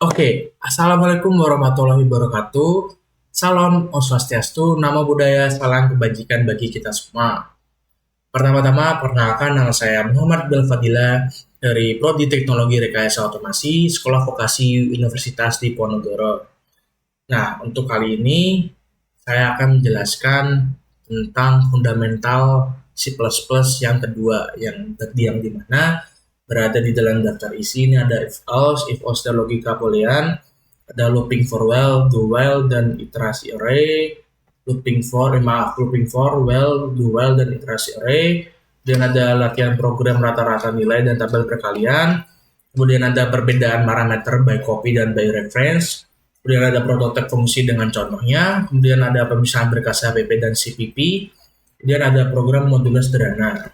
Oke, Assalamualaikum warahmatullahi wabarakatuh. Salam Om Swastiastu, nama budaya, salam kebajikan bagi kita semua. Pertama-tama, perkenalkan nama saya Muhammad Belfadila dari Prodi Teknologi Rekayasa Otomasi, Sekolah Vokasi Universitas Diponegoro. Nah, untuk kali ini saya akan menjelaskan tentang fundamental C++ yang kedua, yang dimana berada di dalam daftar isi ini ada if else dan logika boolean, ada looping for while, do while dan iterasi array, looping for while, do while dan iterasi array, dan ada latihan program rata-rata nilai dan tabel perkalian, kemudian ada perbedaan parameter by copy dan by reference, kemudian ada prototipe fungsi dengan contohnya, kemudian ada pemisahan berkas HPP dan CPP, kemudian ada program modular sederhana.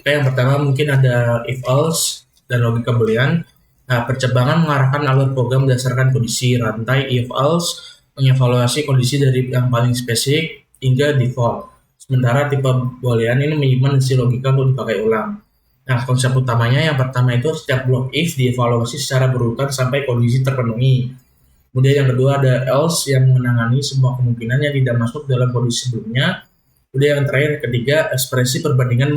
Oke, yang pertama mungkin ada if else dan logika boolean. Nah, percabangan mengarahkan alur program berdasarkan kondisi rantai if else, mengevaluasi kondisi dari yang paling spesifik hingga default. Sementara tipe boolean ini menyimpan isi logika untuk dipakai ulang. Nah, konsep utamanya yang pertama itu setiap blok if dievaluasi secara berurutan sampai kondisi terpenuhi. Kemudian yang kedua ada else yang menangani semua kemungkinan yang tidak masuk dalam kondisi sebelumnya. Kemudian yang terakhir ketiga, ekspresi perbandingan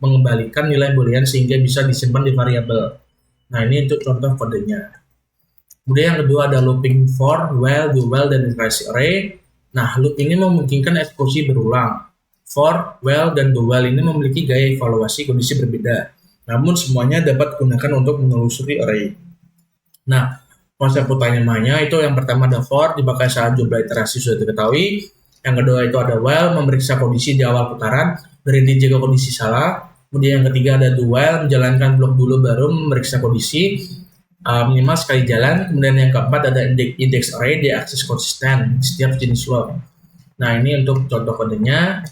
mengembalikan nilai boolean sehingga bisa disimpan di variabel. Nah, ini untuk contoh kodenya. Kemudian yang kedua ada looping for, while, do while, dan iterasi array. Nah, loop ini memungkinkan eksekusi berulang. For, while, dan do while ini memiliki gaya evaluasi kondisi berbeda. Namun semuanya dapat digunakan untuk menelusuri array. Nah, konsep utamanya itu yang pertama ada for, dipakai saat jumlah iterasi sudah diketahui. Yang kedua itu ada while, memeriksa kondisi di awal putaran, berhenti jika kondisi salah. Kemudian yang ketiga ada do while, menjalankan blok dulu baru memeriksa kondisi, minimal sekali jalan. Kemudian yang keempat ada index array, di akses konsisten setiap jenis loop. Nah, ini untuk contoh kodenya.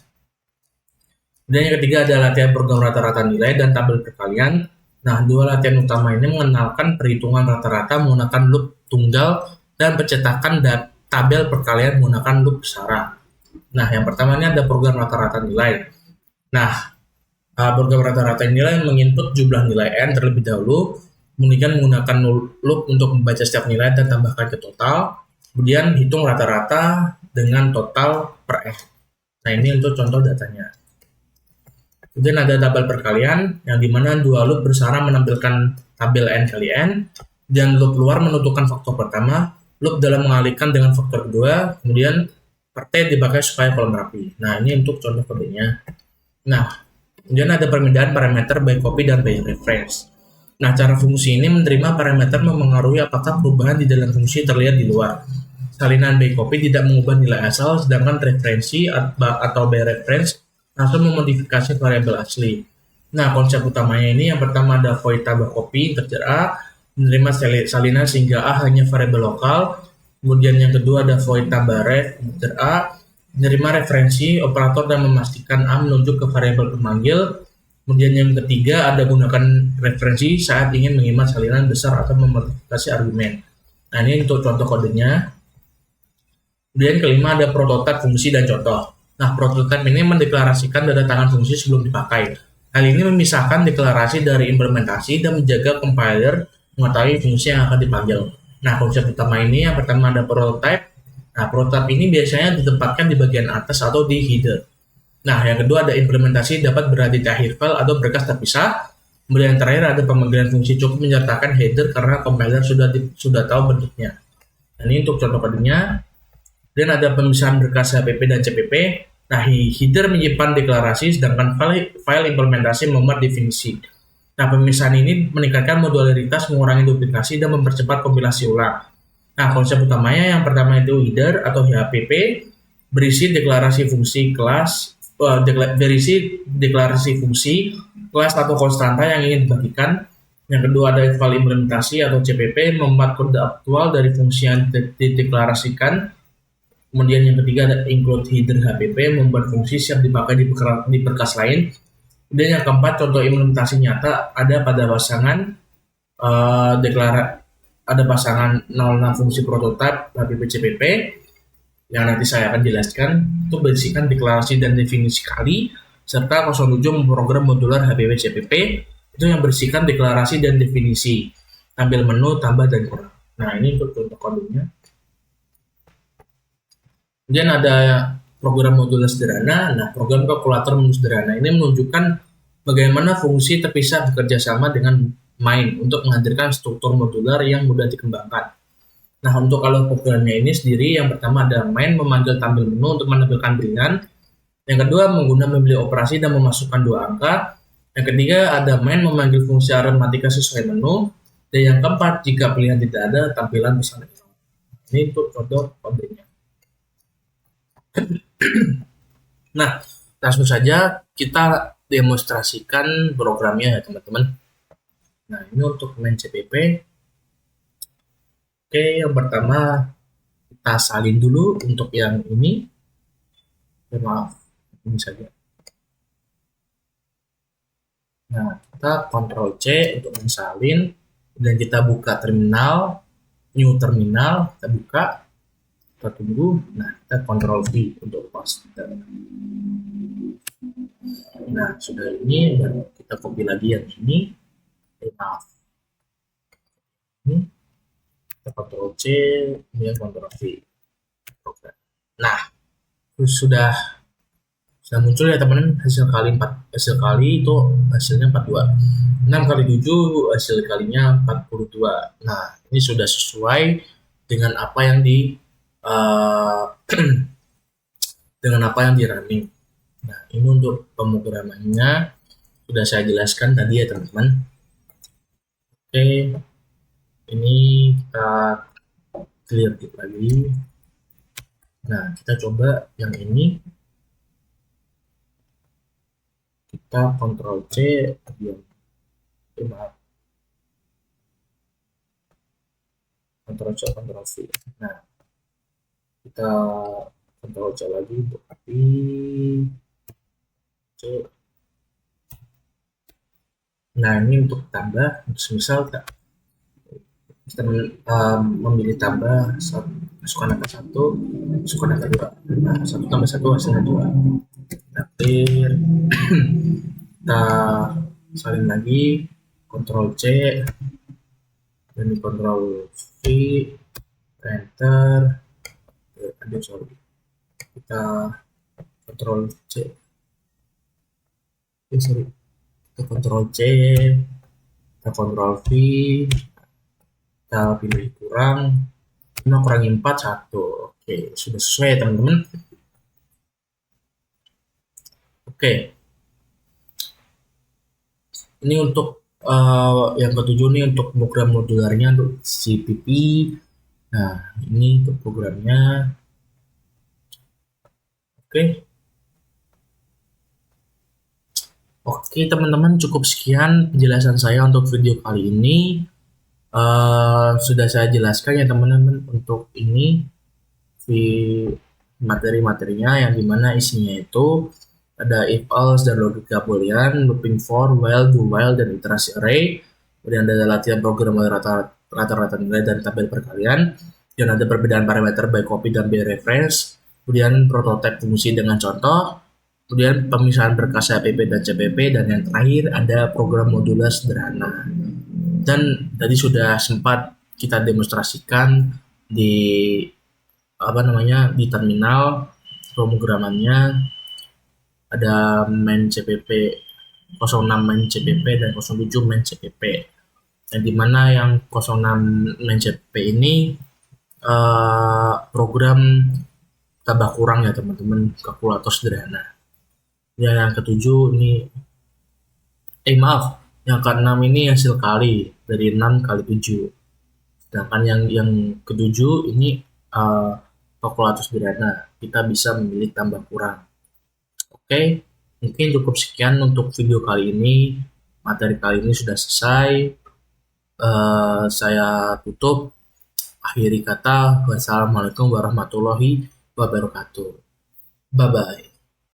Kemudian yang ketiga ada latihan program rata-rata nilai dan tabel perkalian. Nah, dua latihan utama ini mengenalkan perhitungan rata-rata menggunakan loop tunggal dan pencetakan tabel perkalian menggunakan loop besar. Nah, yang pertama ini ada program rata-rata nilai. Nah, program rata-rata nilai menginput jumlah nilai n terlebih dahulu, kemudian menggunakan loop untuk membaca setiap nilai dan tambahkan ke total, kemudian hitung rata-rata dengan total per n. Nah, ini untuk contoh datanya. Kemudian ada tabel perkalian, yang dimana dua loop bersama menampilkan tabel n kali n, dan loop luar menentukan faktor pertama, loop dalam mengalihkan dengan faktor kedua, kemudian per T dipakai supaya kolom rapi. Nah, ini untuk contoh kodenya. Nah, kemudian ada perbedaan parameter by copy dan by reference. Nah, cara fungsi ini menerima parameter memengaruhi apakah perubahan di dalam fungsi terlihat di luar. Salinan by copy tidak mengubah nilai asal, sedangkan referensi atau by reference langsung memodifikasi variabel asli. Nah, konsep utamanya ini yang pertama ada void tambah copy, integer A, menerima salinan sehingga A hanya variabel lokal. Kemudian yang kedua ada void tambah ref, integer A, menerima referensi operator dan memastikan A menunjuk ke variabel pemanggil. Kemudian yang ketiga ada gunakan referensi saat ingin mengimat salinan besar atau memodifikasi argumen. Nah, ini untuk contoh kodenya. Kemudian kelima ada prototipe fungsi dan contoh. Nah, prototipe ini mendeklarasikan data tangan fungsi sebelum dipakai. Hal ini memisahkan deklarasi dari implementasi dan menjaga compiler mengetahui fungsi yang akan dipanggil. Nah, konsep utama ini yang pertama ada prototype. Nah, prototype ini biasanya ditempatkan di bagian atas atau di header. Nah, yang kedua ada implementasi dapat berada di akhir file atau berkas terpisah. Kemudian yang terakhir ada pemanggilan fungsi cukup menyertakan header karena compiler sudah tahu bentuknya. Nah, ini untuk contoh kodenya. Dan ada pemisahan berkas HPP dan CPP. Nah, header menyimpan deklarasi sedangkan file implementasi memuat definisi. Nah, pemisahan ini meningkatkan modularitas, mengurangi duplikasi, dan mempercepat kompilasi ulang. Nah, konsep utamanya yang pertama itu header atau HPP, berisi deklarasi fungsi kelas, atau konstanta yang ingin dibagikan. Yang kedua ada file implementasi atau CPP, membuat kode aktual dari fungsi yang dideklarasikan. Kemudian yang ketiga ada include header HPP, membuat fungsi siap dipakai di berkas lain. Kemudian yang keempat, contoh implementasi nyata ada pada pasangan ada pasangan 06 fungsi prototipe HPP CPP yang nanti saya akan jelaskan. Itu berisikan deklarasi dan definisi kali serta 07 memprogram modular HPP CPP itu yang berisikan deklarasi dan definisi. tampil menu, tambah, dan kurang. Nah, ini untuk contoh kodenya. Kemudian ada program modular sederhana. Nah, program kalkulator menu sederhana ini menunjukkan bagaimana fungsi terpisah bekerja sama dengan main untuk menghadirkan struktur modular yang mudah dikembangkan. Nah, untuk kalau programnya ini sendiri, yang pertama ada main memanggil tampil menu untuk menampilkan bilangan. Yang kedua, menggunakan memilih operasi dan memasukkan dua angka. Yang ketiga, ada main memanggil fungsi aritmatika sesuai menu. Dan yang keempat, jika pilihan tidak ada, tampilan bersama. Ini untuk contoh kodenya. Nah, langsung saja kita demonstrasikan programnya ya teman-teman. Nah, ini untuk main CPP. Oke, yang pertama kita salin dulu untuk yang ini. Maaf, ini saja. Nah, kita Ctrl C untuk mensalin dan kita buka terminal, new terminal, kita buka, kita tunggu. Nah, kita Ctrl V untuk paste. Nah, sudah ini, baru kita copy lagi yang ini. Maaf. Ini kita Ctrl C, ini Ctrl V. Nah, sudah muncul ya teman-teman, hasil kali itu hasilnya 42. 6 kali 7 hasil kalinya 42. Nah, ini sudah sesuai dengan apa yang di dengan apa yang di running. Nah, ini untuk pemrogramannya sudah saya jelaskan tadi ya teman-teman. Oke, ini kita clear lagi. Nah, kita coba yang ini. Kita Ctrl C, maaf, Ctrl C, Ctrl V. Nah, kita Ctrl C lagi untuk api C. Nah, ini untuk tambah, misal kita memilih tambah masukkan angka 1, masukkan angka 2. Nah, 1 tambah 1 hasilnya 2. Akhir kita salin lagi, Ctrl C dan Ctrl V, enter, kita Ctrl C, kita Ctrl C, kita Ctrl V, kita pilih kurang, 5 kurangi 4, 1. Oke, sudah sesuai teman-teman. Oke, ini untuk yang ketujuh nih untuk program modularnya untuk CPP. Nah, ini untuk programnya. Oke teman-teman, cukup sekian penjelasan saya untuk video kali ini. Sudah saya jelaskan ya teman-teman untuk ini materi-materinya yang dimana isinya itu ada if else dan logika boolean, looping for, while, do while, dan iterasi array. Kemudian ada latihan program rata-rata nilai dan tabel perkalian. Dan ada perbedaan parameter by copy dan by reference. Kemudian prototipe fungsi dengan contoh. Kemudian pemisahan berkas HPP dan CPP. Dan yang terakhir ada program modular sederhana. Dan tadi sudah sempat kita demonstrasikan di di terminal pemrogramannya. Ada main CPP 06 main CPP dan 07 main CPP. Yang dimana yang 06 main CPP ini program tambah kurang ya teman-teman, kalkulator sederhana. Yang ketujuh ini maaf, yang ke-6 ini hasil kali dari 6 kali 7. Sedangkan yang ketujuh ini kalkulator sederhana, kita bisa memilih tambah kurang. Oke, mungkin cukup sekian untuk video kali ini. Materi kali ini sudah selesai. Saya tutup. Akhiri kata, wassalamualaikum warahmatullahi wabarakatuh. Bye-bye.